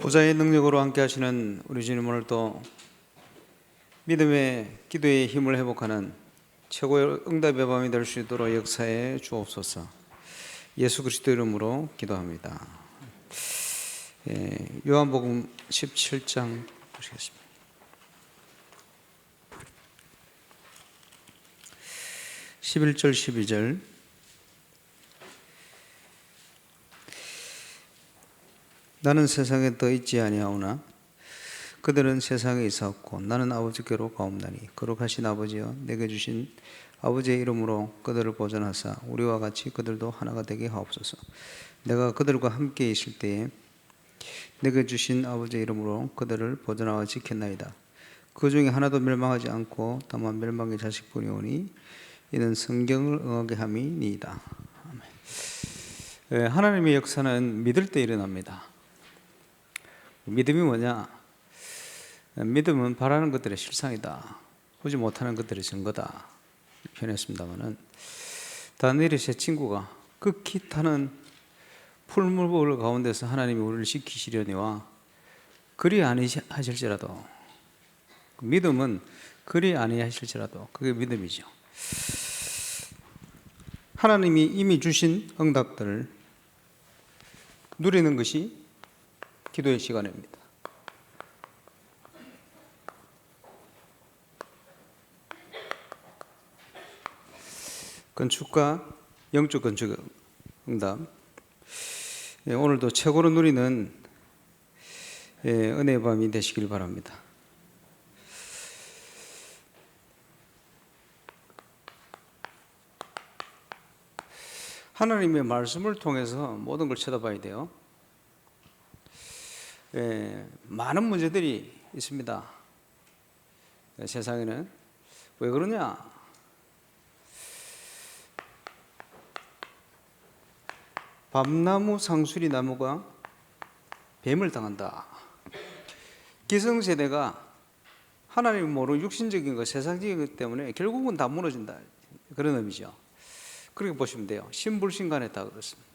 보좌의 능력으로 함께 하시는 우리 주님, 오늘 또 믿음의 기도의 힘을 회복하는 최고의 응답의 밤이 될 수 있도록 역사해 주옵소서. 예수 그리스도 이름으로 기도합니다. 요한복음 17장 보시겠습니다. 11절 12절. 나는 세상에 더 있지 아니하오나 그들은 세상에 있사옵고 나는 아버지께로 가옵나니 거룩하신 아버지여, 내게 주신 아버지의 이름으로 그들을 보존하사 우리와 같이 그들도 하나가 되게 하옵소서. 내가 그들과 함께 있을 때에 내게 주신 아버지의 이름으로 그들을 보존하여 지켰나이다. 그 중에 하나도 멸망하지 않고 다만 멸망의 자식뿐이오니 이는 성경을 응하게 함이니이다. 하나님의 역사는 믿을 때 일어납니다. 믿음이 뭐냐? 믿음은 바라는 것들의 실상이다, 보지 못하는 것들의 증거다, 표현했습니다마는, 다니엘의 세 친구가 극히 타는 풀무불 가운데서 하나님이 우리를 지키시려니와 그리 아니하실지라도, 믿음은 그리 아니하실지라도 그게 믿음이죠. 하나님이 이미 주신 응답들을 누리는 것이 기도의 시간입니다. 건축과 영적 건축 응답, 오늘도 최고로 누리는 은혜의 밤이 되시길 바랍니다. 하나님의 말씀을 통해서 모든 걸 쳐다봐야 돼요. 많은 문제들이 있습니다. 세상에는. 왜 그러냐? 밤나무 상수리 나무가 뱀을 당한다. 기성세대가 하나님을 모르는 육신적인 것, 세상적인 것 때문에 결국은 다 무너진다, 그런 의미죠. 그렇게 보시면 돼요. 신불신간했다 그렇습니다.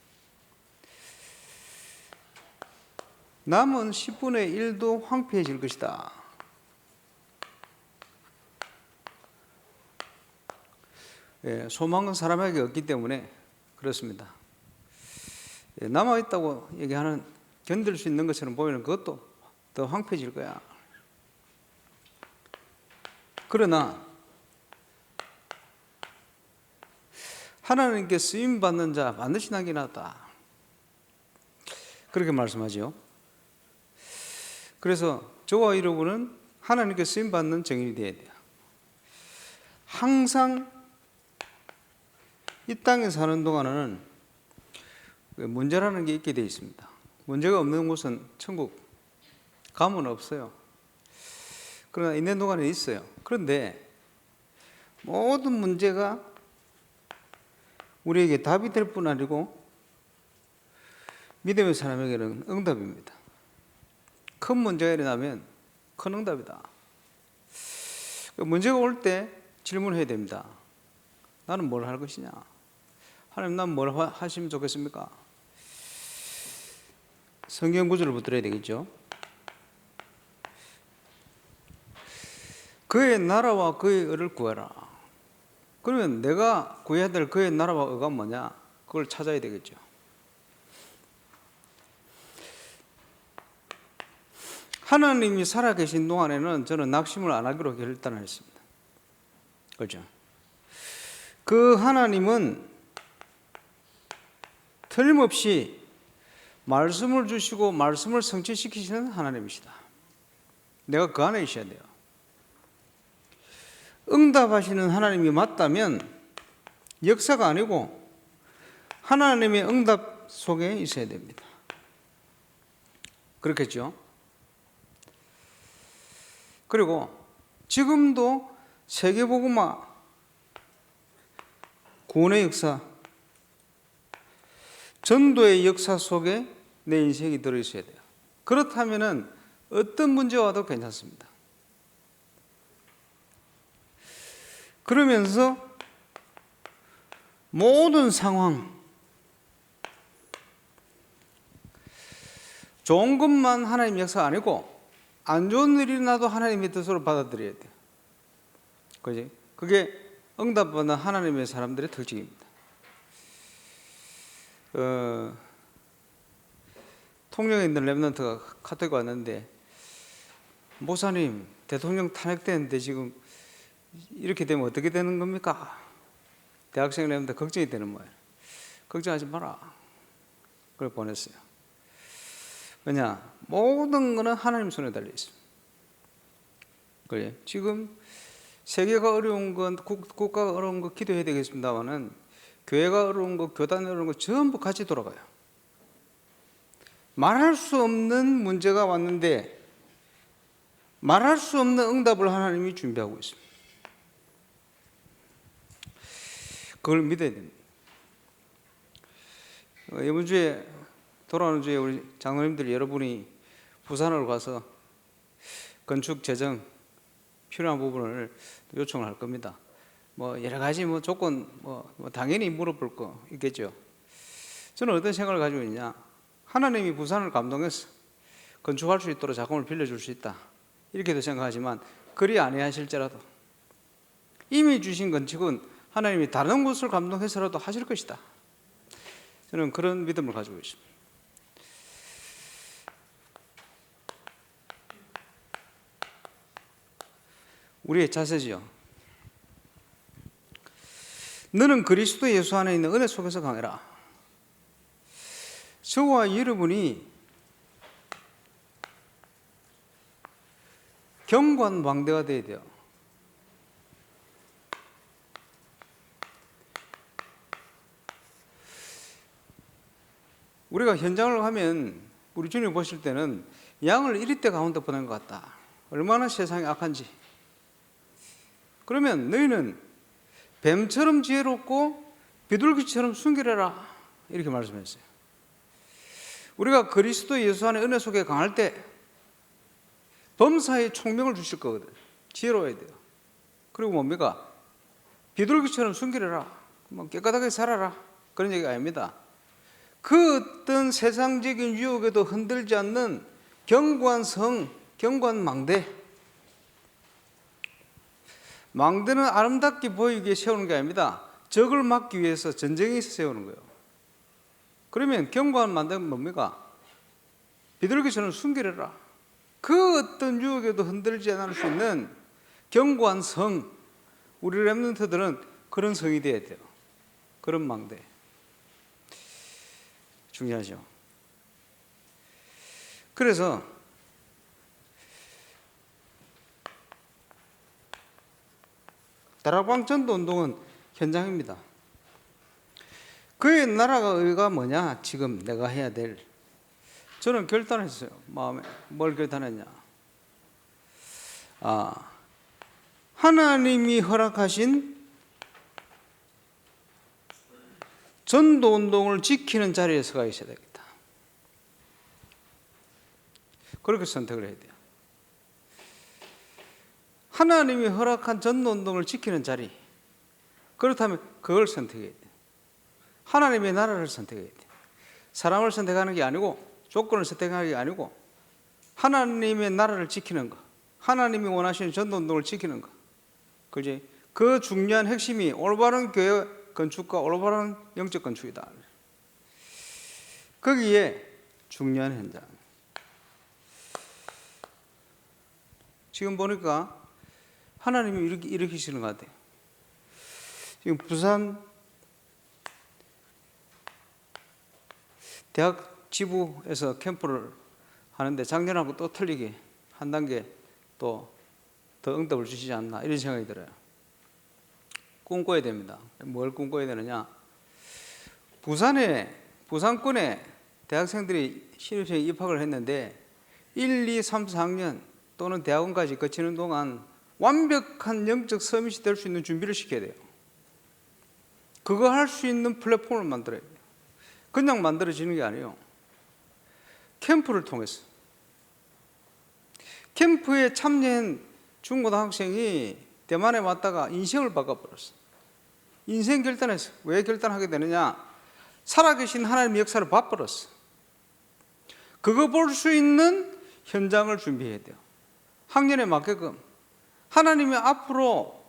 남은 10분의 1도 황폐해질 것이다. 소망은 사람에게 없기 때문에 그렇습니다. 남아있다고 얘기하는, 견딜 수 있는 것처럼 보이는 그것도 더 황폐해질 거야. 그러나 하나님께 쓰임받는 자 반드시 나게 낫다, 그렇게 말씀하죠. 그래서 저와 여러분은 하나님께 쓰임받는 증인이 되어야 돼요. 항상 이 땅에 사는 동안은 문제라는 게 있게 되어 있습니다. 문제가 없는 곳은 천국 가면 없어요. 그러나 있는 동안에 있어요. 그런데 모든 문제가 우리에게 답이 될 뿐 아니고 믿음의 사람에게는 응답입니다. 큰 문제가 일어나면 큰 응답이다. 문제가 올 때 질문해야 됩니다. 나는 뭘 할 것이냐? 하나님, 난 뭘 하시면 좋겠습니까? 성경 구절을 붙들어야 되겠죠. 그의 나라와 그의 의를 구해라. 그러면 내가 구해야 될 그의 나라와 의가 뭐냐? 그걸 찾아야 되겠죠. 하나님이 살아계신 동안에는 저는 낙심을 안 하기로 결단했습니다. 그렇죠? 그 하나님은 틀림없이 말씀을 주시고 말씀을 성취시키시는 하나님이시다. 내가 그 안에 있어야 돼요. 응답하시는 하나님이 맞다면 역사가 아니고 하나님의 응답 속에 있어야 됩니다. 그렇겠죠? 그리고 지금도 세계복음화, 구원의 역사, 전도의 역사 속에 내 인생이 들어있어야 돼요. 그렇다면 어떤 문제가 와도 괜찮습니다. 그러면서 모든 상황, 좋은 것만 하나님 역사가 아니고 안 좋은 일이 나도 하나님의 뜻으로 받아들여야 돼요. 그지? 그게 응답받는 하나님의 사람들의 특징입니다. 통영에 있는 랩런트가 카톡이 왔는데, 목사님 대통령 탄핵되는데 지금 이렇게 되면 어떻게 되는 겁니까? 대학생 랩런트 걱정이 되는 거예요. 걱정하지 마라. 그걸 보냈어요. 왜냐? 모든 것은 하나님 손에 달려 있습니다. 그래? 지금 세계가 어려운 건, 국가가 어려운 거 기도해야 되겠습니다만은 교회가 어려운 거, 교단이 어려운 거 전부 같이 돌아가요. 말할 수 없는 문제가 왔는데 말할 수 없는 응답을 하나님이 준비하고 있습니다. 그걸 믿어야 됩니다. 이번 주에, 돌아오는 주에 우리 장로님들 여러분이 부산으로 가서 건축 재정 필요한 부분을 요청을 할 겁니다. 뭐 여러 가지 뭐 조건 뭐 당연히 물어볼 거 있겠죠. 저는 어떤 생각을 가지고 있냐? 하나님이 부산을 감동해서 건축할 수 있도록 자금을 빌려줄 수 있다, 이렇게도 생각하지만 그리 아니하실지라도 이미 주신 건축은 하나님이 다른 곳을 감동해서라도 하실 것이다. 저는 그런 믿음을 가지고 있습니다. 우리의 자세지요. 너는 그리스도 예수 안에 있는 은혜 속에서 강해라. 저와 여러분이 경관망대가 되어야 돼요. 우리가 현장을 가면 우리 주님 보실 때는 양을 1리대 가운데 보낸 것 같다. 얼마나 세상이 악한지. 그러면 너희는 뱀처럼 지혜롭고 비둘기처럼 순결해라, 이렇게 말씀했어요. 우리가 그리스도 예수 안에 은혜 속에 강할 때 범사에 총명을 주실 거거든. 지혜로워야 돼요. 그리고 뭡니까? 비둘기처럼 순결해라, 깨끗하게 살아라, 그런 얘기가 아닙니다. 그 어떤 세상적인 유혹에도 흔들지 않는 견고한 성, 견고한 망대. 망대는 아름답게 보이기 위해 세우는 게 아닙니다. 적을 막기 위해서 전쟁에서 세우는 거예요. 그러면 견고한 망대는 뭡니까? 비둘기처럼 순결해라. 그 어떤 유혹에도 흔들지 않을 수 있는 견고한 성. 우리 렘넌트들은 그런 성이 되어야 돼요. 그런 망대. 중요하죠. 그래서 다락방 전도 운동은 현장입니다. 그의 나라가 의가 뭐냐? 지금 내가 해야 될, 저는 결단했어요. 마음에. 뭘 결단했냐? 하나님이 허락하신 전도 운동을 지키는 자리에 서가 있어야 되겠다. 그렇게 선택을 해야 돼요. 하나님이 허락한 전도 운동을 지키는 자리, 그렇다면 그걸 선택해야 돼요. 하나님의 나라를 선택해야 돼요. 사람을 선택하는 게 아니고, 조건을 선택하는 게 아니고, 하나님의 나라를 지키는 것, 하나님이 원하시는 전도 운동을 지키는 것. 그지? 그 중요한 핵심이 올바른 교회 건축과 올바른 영적 건축이다. 거기에 중요한 현장. 지금 보니까 하나님이 일으키시는 것 같아요. 지금 부산 대학 지부에서 캠프를 하는데 작년하고 또 틀리게 한 단계 또 더 응답을 주시지 않나, 이런 생각이 들어요. 꿈꿔야 됩니다. 뭘 꿈꿔야 되느냐? 부산권에 대학생들이 신입생에 입학을 했는데 1, 2, 3, 4학년 또는 대학원까지 거치는 동안 완벽한 영적 서밋이 될 수 있는 준비를 시켜야 돼요. 그거 할 수 있는 플랫폼을 만들어야 돼요. 그냥 만들어지는 게 아니에요. 캠프를 통해서. 캠프에 참여한 중고등학생이 대만에 왔다가 인생을 바꿔버렸어. 인생 결단했어. 왜 결단하게 되느냐? 살아계신 하나님의 역사를 봐버렸어. 그거 볼 수 있는 현장을 준비해야 돼요. 학년에 맞게끔. 하나님이 앞으로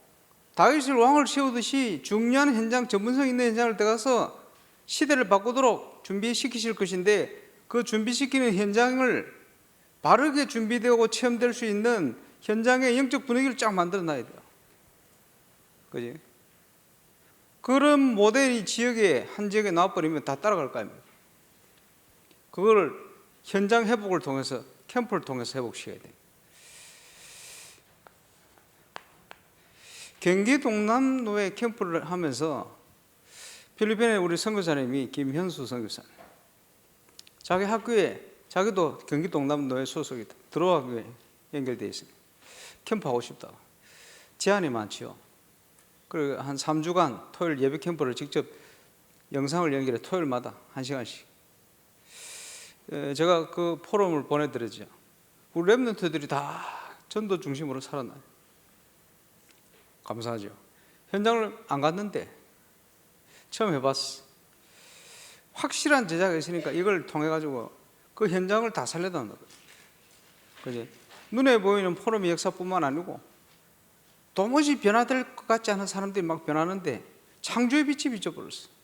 다윗을 왕을 세우듯이 중요한 현장, 전문성 있는 현장을 들어가서 시대를 바꾸도록 준비시키실 것인데, 그 준비시키는 현장을 바르게 준비되고 체험될 수 있는 현장의 영적 분위기를 쫙 만들어 놔야 돼요. 그지? 그런 모델이 지역에, 한 지역에 나와버리면 다 따라갈 거 아닙니까? 그걸 현장 회복을 통해서, 캠프를 통해서 회복시켜야 돼요. 경기 동남로에 캠프를 하면서 필리핀에 우리 선교사님이 김현수 선교사님, 자기 학교에, 자기도 경기 동남로에 소속이 들어가기에 연결되어 있습니다. 캠프하고 싶다. 제한이 많지요. 그리고 한 3주간 토요일 예배 캠프를 직접 영상을 연결해 토요일마다 1시간씩. 제가 그 포럼을 보내드렸죠. 우리 랩런트들이 다 전도 중심으로 살아나요. 감사하죠. 현장을 안 갔는데 처음 해봤어. 확실한 제자가 있으니까 이걸 통해 가지고 그 현장을 다 살려다 놓는 거예요. 그지? 눈에 보이는 포럼의 역사뿐만 아니고 도무지 변화될 것 같지 않은 사람들이 막 변하는데 창조의 빛이 비춰버렸어.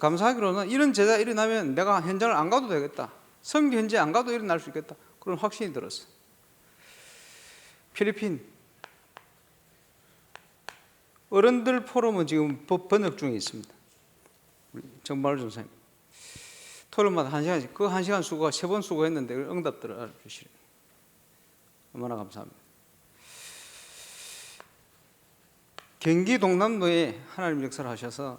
감사하기로는 이런 제자 일어나면 내가 현장을 안 가도 되겠다. 선교 현재 안 가도 일어날 수 있겠다. 그런 확신이 들었어. 필리핀 어른들 포럼은 지금 번역 중에 있습니다. 정말 전사님 토요일마다 1시간씩, 그 1시간 수고가 3번 수고했는데 응답들을 알려주시래요. 얼마나 감사합니다. 경기 동남로에 하나님 역사를 하셔서,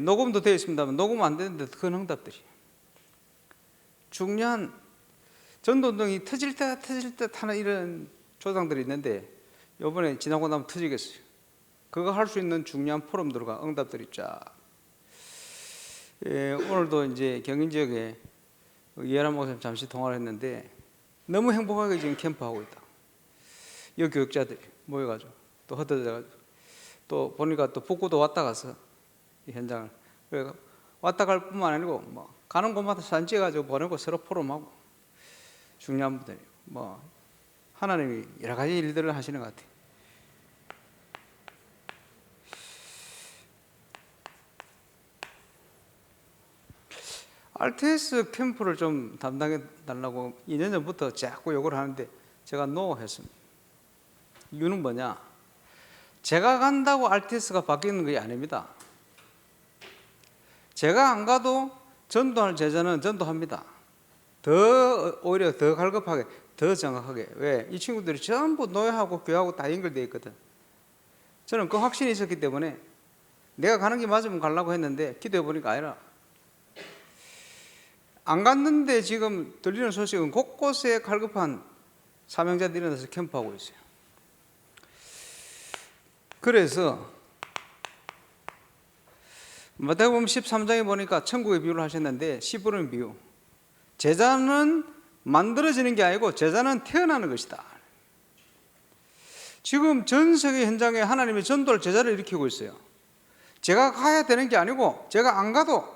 녹음도 되어 있습니다만 녹음 안 되는데 큰 응답들이, 중요한 전도운동이 터질 듯 하는 이런 조장들이 있는데 이번에 지나고 나면 터지겠어요. 그거 할 수 있는 중요한 포럼들과 응답들이 쫙. 오늘도 이제 경인 지역에 이해란 목사님 잠시 통화를 했는데 너무 행복하게 지금 캠프하고 있다. 여 교육자들이 모여가지고 또 흩어져가지고 또 보니까 또 북구도 왔다 가서 이 현장을, 그래서 왔다 갈 뿐만 아니고 뭐 가는 곳마다 사진 찍어가지고 보내고 서로 포럼하고 중요한 분들이 뭐 하나님이 여러 가지 일들을 하시는 것 같아요. RTS 캠프를 좀 담당해 달라고 2년 전부터 자꾸 요구를 하는데 제가 노 했습니다. 이유는 뭐냐? 제가 간다고 RTS가 바뀌는 게 아닙니다. 제가 안 가도 전도할 제자는 전도합니다. 오히려 더 갈급하게, 더 정확하게. 왜? 이 친구들이 전부 노예하고 교회하고 다 연결되어 있거든. 저는 그 확신이 있었기 때문에 내가 가는 게 맞으면 가려고 했는데 기도해 보니까 아니라, 안 갔는데 지금 들리는 소식은 곳곳에 갈급한 사명자들이 일어나서 캠프하고 있어요. 그래서 마태복음 13장에 보니까 천국의 비유를 하셨는데 10분의 비유, 제자는 만들어지는 게 아니고 제자는 태어나는 것이다. 지금 전 세계 현장에 하나님의 전도를, 제자를 일으키고 있어요. 제가 가야 되는 게 아니고 제가 안 가도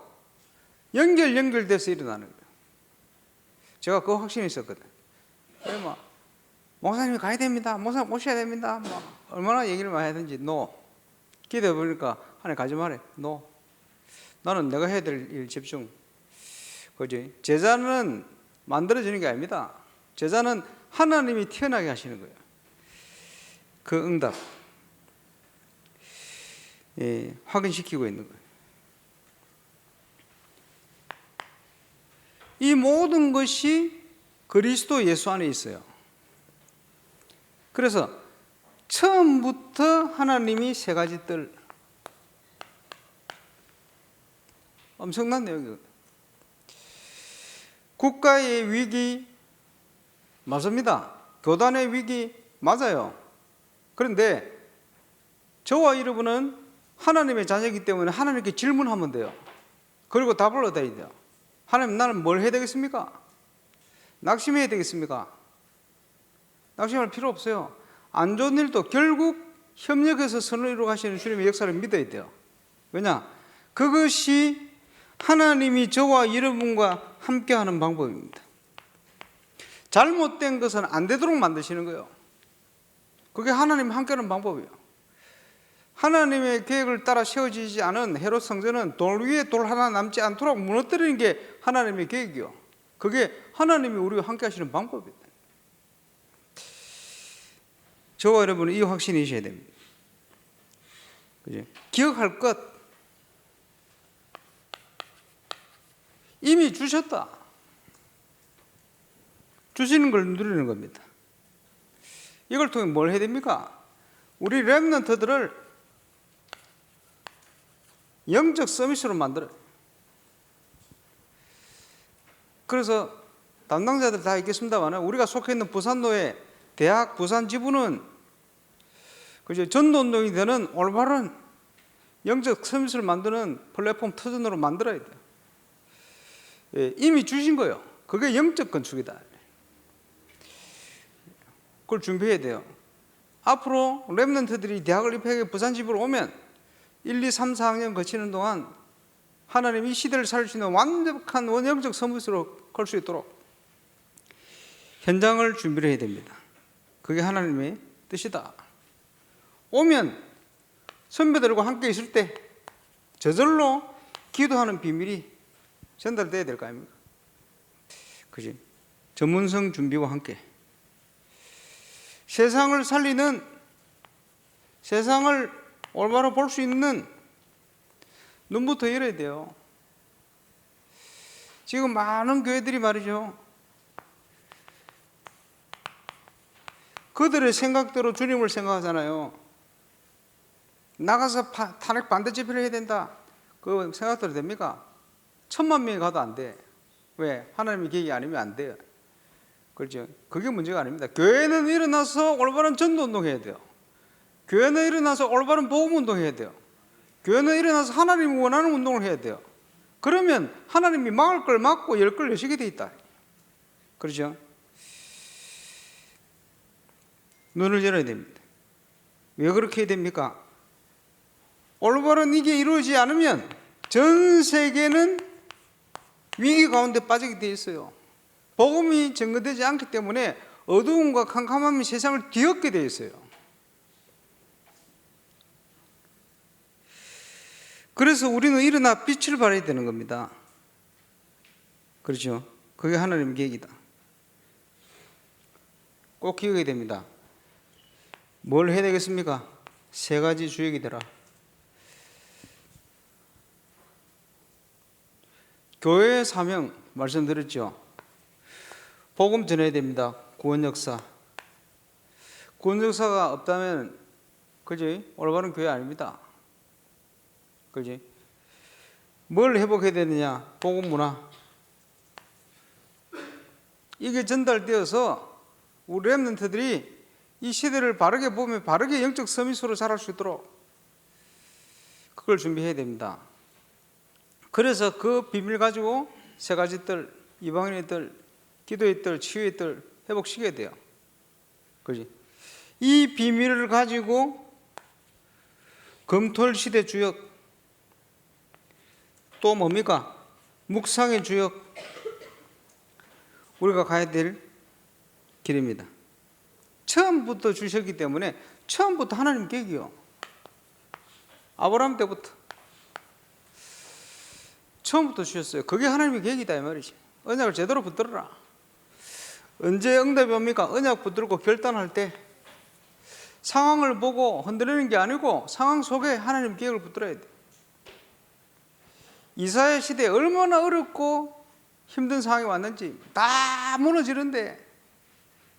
연결돼서 일어나는 거예요. 제가 그 확신이 있었거든. 그래 뭐 목사님이 가야 됩니다, 목사님 오셔야 됩니다, 뭐 얼마나 얘기를 많이 하든지 노. 기도해 보니까 하나님 가지 말래. 노. 나는 내가 해야 될 일 집중. 그지? 제자는 만들어지는 게 아닙니다. 제자는 하나님이 태어나게 하시는 거예요. 그 응답 확인시키고 있는 거예요. 이 모든 것이 그리스도 예수 안에 있어요. 그래서 처음부터 하나님이 세 가지 뜰, 엄청난 내용이거든요. 국가의 위기 맞습니다. 교단의 위기 맞아요. 그런데 저와 여러분은 하나님의 자녀이기 때문에 하나님께 질문하면 돼요. 그리고 답을 얻어야 돼요. 하나님, 나는 뭘 해야 되겠습니까? 낙심해야 되겠습니까? 낙심할 필요 없어요. 안 좋은 일도 결국 협력해서 선을 이루어 가시는 주님의 역사를 믿어야 돼요. 왜냐? 그것이 하나님이 저와 여러분과 함께하는 방법입니다. 잘못된 것은 안 되도록 만드시는 거예요. 그게 하나님 함께하는 방법이에요. 하나님의 계획을 따라 세워지지 않은 헤롯 성전은 돌 위에 돌 하나 남지 않도록 무너뜨리는 게 하나님의 계획이요. 그게 하나님이 우리와 함께 하시는 방법입니다. 저와 여러분은 이 확신이 있어야 됩니다. 그죠? 기억할 것 이미 주셨다. 주시는 걸 누리는 겁니다. 이걸 통해 뭘 해야 됩니까? 우리 렘넌트들을 영적 서밋으로 만들어요. 그래서 담당자들 다 있겠습니다만 우리가 속해 있는 부산노예 대학 부산 지부는 전도운동이 되는 올바른 영적 서밋을 만드는 플랫폼 터전으로 만들어야 돼요. 예, 이미 주신 거예요. 그게 영적 건축이다. 그걸 준비해야 돼요. 앞으로 렘넌트들이 대학을 입학해 부산 지부로 오면 1, 2, 3, 4학년 거치는 동안 하나님이 이 시대를 살릴 수 있는 완벽한 원영적 서밋으로 걸 수 있도록 현장을 준비를 해야 됩니다. 그게 하나님의 뜻이다. 오면 선배들과 함께 있을 때 저절로 기도하는 비밀이 전달돼야 될 거 아닙니까? 그지? 전문성 준비와 함께 세상을 살리는, 세상을 올바로 볼 수 있는 눈부터 열어야 돼요. 지금 많은 교회들이 말이죠, 그들의 생각대로 주님을 생각하잖아요. 나가서 탄핵 반대 집회를 해야 된다. 그 생각대로 됩니까? 1000만 명이 가도 안 돼. 왜? 하나님의 계획이 아니면 안 돼요. 그렇죠? 그게 문제가 아닙니다. 교회는 일어나서 올바른 전도운동 해야 돼요. 교회는 일어나서 올바른 복음운동 해야 돼요. 교회는 일어나서 하나님이 원하는 운동을 해야 돼요. 그러면 하나님이 막을 걸 막고 열 걸 여시게 돼 있다. 그렇죠? 눈을 열어야 됩니다. 왜 그렇게 해야 됩니까? 올바른 이게 이루어지지 않으면 전 세계는 위기 가운데 빠지게 돼 있어요. 복음이 증거되지 않기 때문에 어두움과 캄캄함이 세상을 뒤엎게 돼 있어요. 그래서 우리는 일어나 빛을 발해야 되는 겁니다. 그렇죠? 그게 하나님의 계획이다. 꼭 기억해야 됩니다. 뭘 해야 되겠습니까? 3가지 주역이 되라. 교회의 사명 말씀드렸죠. 복음 전해야 됩니다. 구원 역사. 구원 역사가 없다면 그지? 올바른 교회 아닙니다. 그지? 뭘 회복해야 되느냐? 복음 문화. 이게 전달되어서 우리 렘넌트들이 이 시대를 바르게 보면 바르게 영적 서밋으로 자랄 수 있도록 그걸 준비해야 됩니다. 그래서 그 비밀 가지고 3가지 뜰, 이방인의 뜰, 기도의 뜰, 치유의 뜰 회복시켜야 돼요. 그지? 이 비밀을 가지고 금토일 시대 주역 또 뭡니까? 묵상의 주역 우리가 가야 될 길입니다. 처음부터 주셨기 때문에 처음부터 하나님 계획이요. 아브라함 때부터 처음부터 주셨어요. 그게 하나님의 계획이다 이 말이지. 언약을 제대로 붙들어라. 언제 응답이 옵니까? 언약 붙들고 결단할 때 상황을 보고 흔들리는 게 아니고 상황 속에 하나님 계획을 붙들어야 돼. 이사야 시대에 얼마나 어렵고 힘든 상황이 왔는지 다 무너지는데,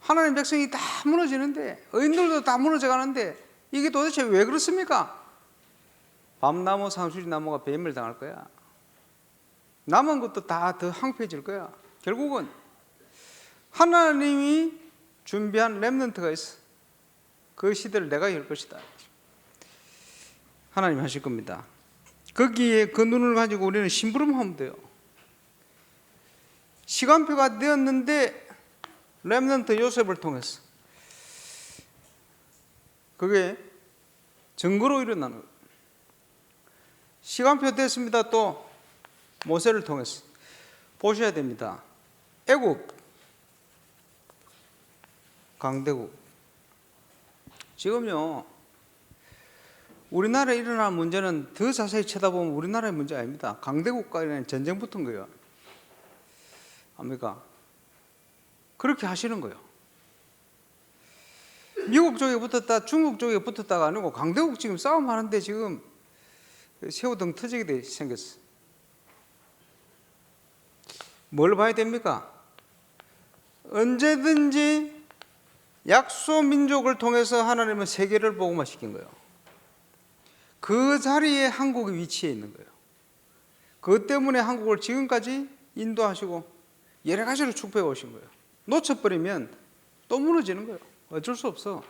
하나님 백성이 다 무너지는데, 의인들도 다 무너져 가는데 이게 도대체 왜 그렇습니까? 밤나무 상수리나무가 뱀을 당할 거야. 남은 것도 다 더 황폐해질 거야. 결국은 하나님이 준비한 렘넌트가 있어. 그 시대를 내가 열 것이다. 하나님 하실 겁니다. 거기에 그 눈을 가지고 우리는 심부름하면 돼요. 시간표가 되었는데 렘넌트 요셉을 통해서 그게 증거로 일어나는 거예요. 시간표 됐습니다. 또 모세를 통해서 보셔야 됩니다. 애국, 강대국. 지금요, 우리나라에 일어난 문제는 더 자세히 쳐다보면 우리나라의 문제 아닙니다. 강대국과의 전쟁 붙은 거예요. 압니까? 그렇게 하시는 거예요. 미국 쪽에 붙었다, 중국 쪽에 붙었다가 아니고 강대국 지금 싸움하는데 지금 새우등 터지게 생겼어. 뭘 봐야 됩니까? 언제든지 약소 민족을 통해서 하나님은 세계를 복음화시킨 거예요. 그 자리에 한국이 위치해 있는 거예요. 그것 때문에 한국을 지금까지 인도하시고 여러 가지로 축복해 오신 거예요. 놓쳐버리면 또 무너지는 거예요. 어쩔 수 없어.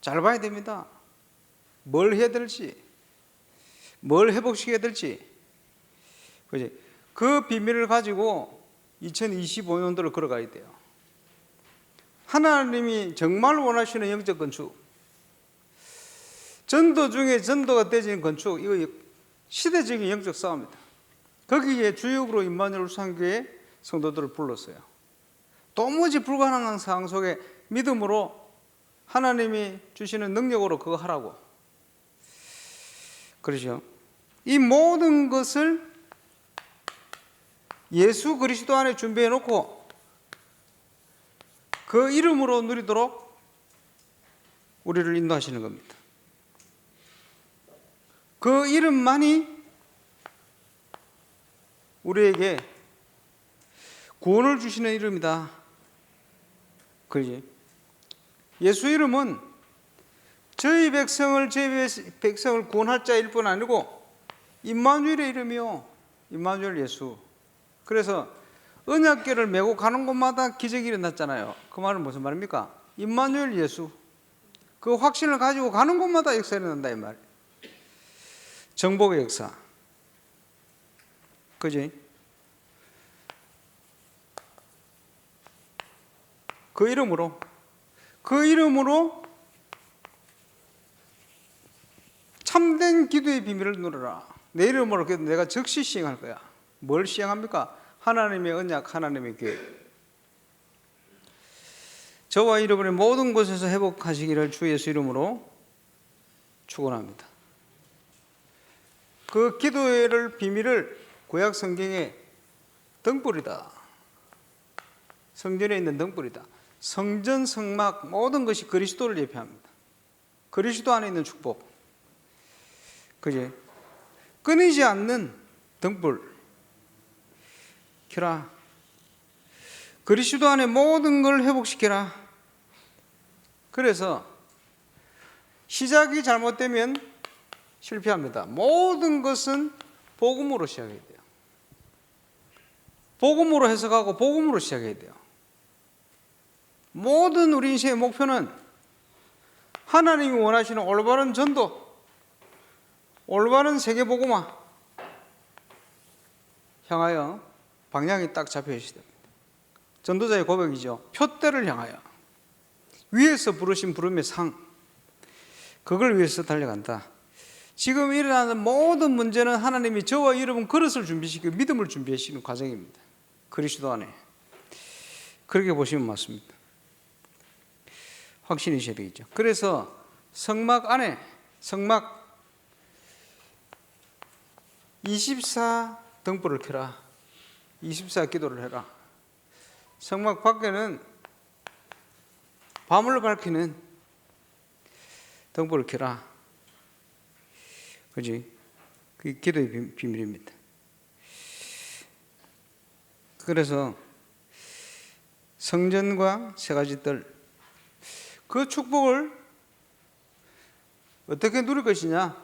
잘 봐야 됩니다. 뭘 해야 될지, 뭘 회복시켜야 될지. 그지? 그 비밀을 가지고 2025년도를 걸어가야 돼요. 하나님이 정말 원하시는 영적 건축, 전도 중에 전도가 되어진 건축, 이거 시대적인 영적 싸움입니다. 거기에 주역으로 임마누엘 우상교회 성도들을 불렀어요. 도무지 불가능한 상황 속에 믿음으로 하나님이 주시는 능력으로 그거 하라고. 그러죠. 이 모든 것을 예수 그리스도 안에 준비해 놓고 그 이름으로 누리도록 우리를 인도하시는 겁니다. 그 이름만이 우리에게 구원을 주시는 이름이다. 그러지? 예수 이름은 저희 백성을 구원할 자일 뿐 아니고 임마누엘의 이름이요. 임마누엘 예수. 그래서 언약궤를 메고 가는 곳마다 기적이 일어났잖아요. 그 말은 무슨 말입니까? 임마누엘 예수. 그 확신을 가지고 가는 곳마다 역사 일어난다 이 말. 정복의 역사. 그지? 그 이름으로 참된 기도의 비밀을 누려라. 내 이름으로 내가 즉시 시행할 거야. 뭘 시행합니까? 하나님의 언약, 하나님의 교회. 저와 여러분의 모든 곳에서 회복하시기를 주 예수 이름으로 축원합니다. 그 기도의 비밀을 구약 성경의 등불이다. 성전에 있는 등불이다. 성전, 성막 모든 것이 그리스도를 예표합니다. 그리스도 안에 있는 축복. 그지? 끊이지 않는 등불 켜라. 그리스도 안에 모든 걸 회복시켜라. 그래서 시작이 잘못되면 실패합니다. 모든 것은 복음으로 시작해야 돼요. 복음으로 해석하고 복음으로 시작해야 돼요. 모든 우리 인생의 목표는 하나님이 원하시는 올바른 전도, 올바른 세계복음화 향하여 방향이 딱 잡혀 있어야 됩니다. 전도자의 고백이죠. 표대를 향하여 위에서 부르신 부름의 상, 그걸 위해서 달려간다. 지금 일어나는 모든 문제는 하나님이 저와 여러분 그릇을 준비시키고 믿음을 준비하시는 과정입니다. 그리스도 안에. 그렇게 보시면 맞습니다. 확신이 있어야 되겠죠. 그래서 성막 안에, 성막 24 등불을 켜라. 24 기도를 해라. 성막 밖에는 밤을 밝히는 등불을 켜라. 그지? 그게 기도의 비밀입니다. 그래서 성전과 세 가지 뜰, 그 축복을 어떻게 누릴 것이냐?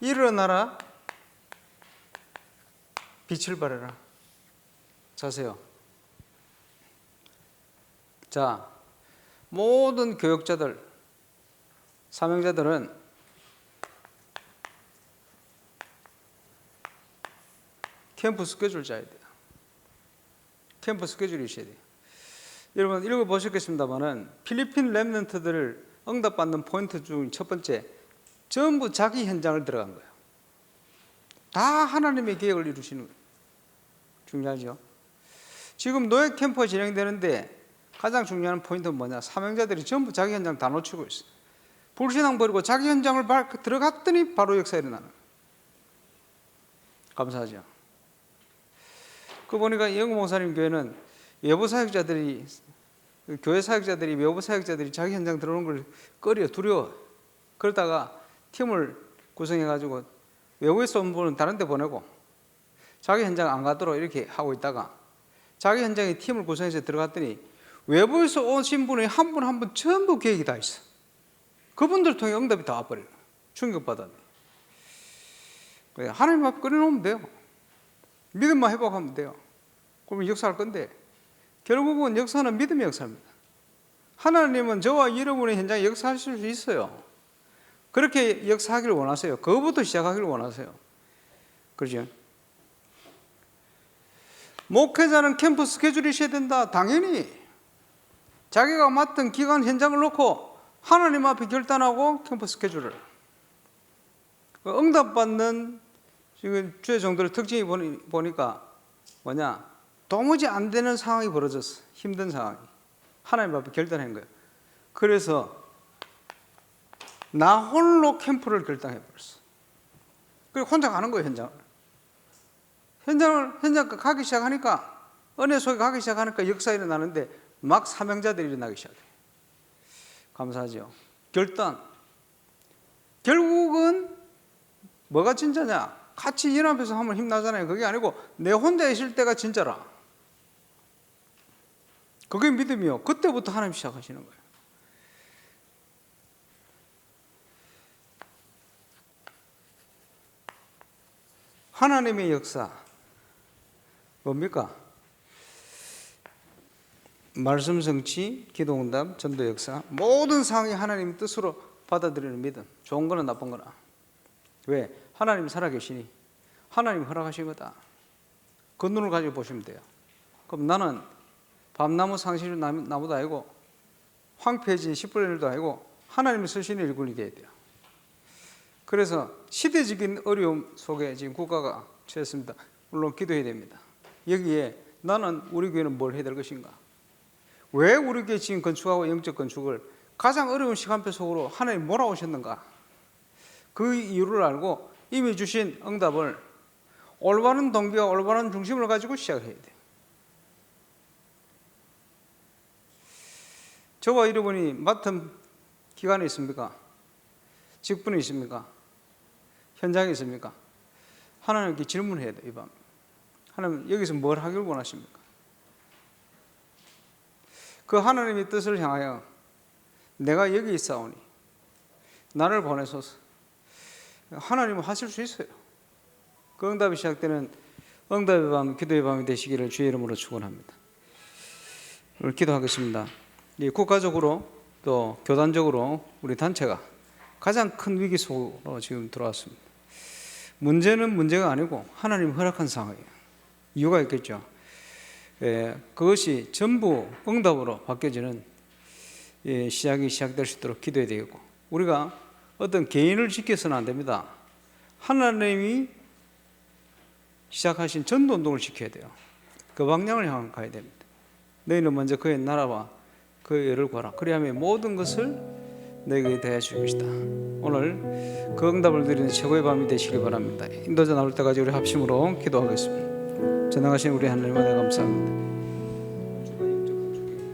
일어나라, 빛을 발해라. 자세요. 자, 모든 교역자들, 사명자들은 캠프 스케줄 짜야 돼요. 캠프 스케줄이 있어야 돼요. 여러분 읽어보셨겠습니다만은 필리핀 렘넌트들을 응답받는 포인트 중 첫 번째, 전부 자기 현장을 들어간 거예요. 다 하나님의 계획을 이루시는 거예요. 중요하죠. 지금 노예 캠프가 진행되는데 가장 중요한 포인트는 뭐냐? 사명자들이 전부 자기 현장 다 놓치고 있어요. 불신앙 버리고 자기 현장을 들어갔더니 바로 역사 일어나는 거예요. 감사하죠. 그 보니까 영국 목사님 교회는 외부 사역자들이, 교회 사역자들이, 외부 사역자들이 자기 현장 들어오는 걸 꺼려, 두려워. 그러다가 팀을 구성해가지고 외부에서 온 분은 다른 데 보내고 자기 현장 안 가도록 이렇게 하고 있다가 자기 현장에 팀을 구성해서 들어갔더니 외부에서 오신 분이 한 분 한 분 전부 계획이 다 있어. 그분들 통해 응답이 다 와버려요. 충격받았네. 하나님 앞에 꺼내놓으면 돼요. 믿음만 회복하면 돼요. 그러면 역사할 건데 결국은 역사는 믿음의 역사입니다. 하나님은 저와 여러분의 현장에 역사하실 수 있어요. 그렇게 역사하기를 원하세요. 그거부터 시작하기를 원하세요. 그렇죠? 목회자는 캠프 스케줄이 있어야 된다. 당연히 자기가 맡은 기간 현장을 놓고 하나님 앞에 결단하고 캠프 스케줄을 응답받는 지금 주의 정도의 특징이 보니까 뭐냐? 도무지 안 되는 상황이 벌어졌어. 힘든 상황이. 하나님 앞에 결단한 거예요. 그래서 나 홀로 캠프를 결단해버렸어. 그리고 혼자 가는 거예요, 현장 가기 시작하니까, 은혜 속에 가기 시작하니까 역사 일어나는데 막 사명자들이 일어나기 시작해요. 감사하죠. 결단. 결국은 뭐가 진짜냐? 같이 연합해서 하면 힘나잖아요. 그게 아니고 내 혼자 있을 때가 진짜라. 그게 믿음이요. 그때부터 하나님 시작하시는 거예요. 하나님의 역사 뭡니까? 말씀 성취, 기도 응답, 전도 역사, 모든 상황이 하나님 뜻으로 받아들이는 믿음. 좋은 거나 나쁜 거나. 왜? 하나님이 살아계시니 하나님이 허락하신 거다. 그 눈을 가지고 보시면 돼요. 그럼 나는 밤나무 상실 나무도 아니고 황폐해진 시뿔ner도 아니고 하나님이 쓰시는 일꾼이 되어야 돼요. 그래서 시대적인 어려움 속에 지금 국가가 처했습니다. 물론 기도해야 됩니다. 여기에 나는 우리 교회는 뭘 해야 될 것인가? 왜 우리 교회 지금 건축하고 영적 건축을 가장 어려운 시간표 속으로 하나님 몰아오셨는가? 그 이유를 알고 이미 주신 응답을 올바른 동기와 올바른 중심을 가지고 시작해야 돼요. 저와 여러분이 맡은 기관이 있습니까? 직분이 있습니까? 현장에 있습니까? 하나님께 질문해야 돼요. 이 밤. 하나님 여기서 뭘 하길 원하십니까? 그 하나님의 뜻을 향하여 내가 여기 있사오니 나를 보내소서. 하나님은 하실 수 있어요. 그 응답이 시작되는 응답의 밤, 기도의 밤이 되시기를 주의 이름으로 축원합니다. 오늘 기도하겠습니다. 국가적으로 또 교단적으로 우리 단체가 가장 큰 위기 속으로 지금 들어왔습니다. 문제는 문제가 아니고 하나님 허락한 상황이에요. 이유가 있겠죠. 그것이 전부 응답으로 바뀌어지는 시작이 시작될 수 있도록 기도해야 되겠고, 우리가 어떤 개인을 지켜서는 안 됩니다. 하나님이 시작하신 전도운동을 지켜야 돼요. 그 방향을 향해 가야 됩니다. 너희는 먼저 그의 나라와 그의 의를 구하라. 그리하면 모든 것을 너에게 대하여 줄 것이다. 오늘 그 응답을 드리는 최고의 밤이 되시길 바랍니다. 인도자 나올 때까지 우리 합심으로 기도하겠습니다. 전능하신 우리 하나님 은혜 감사합니다.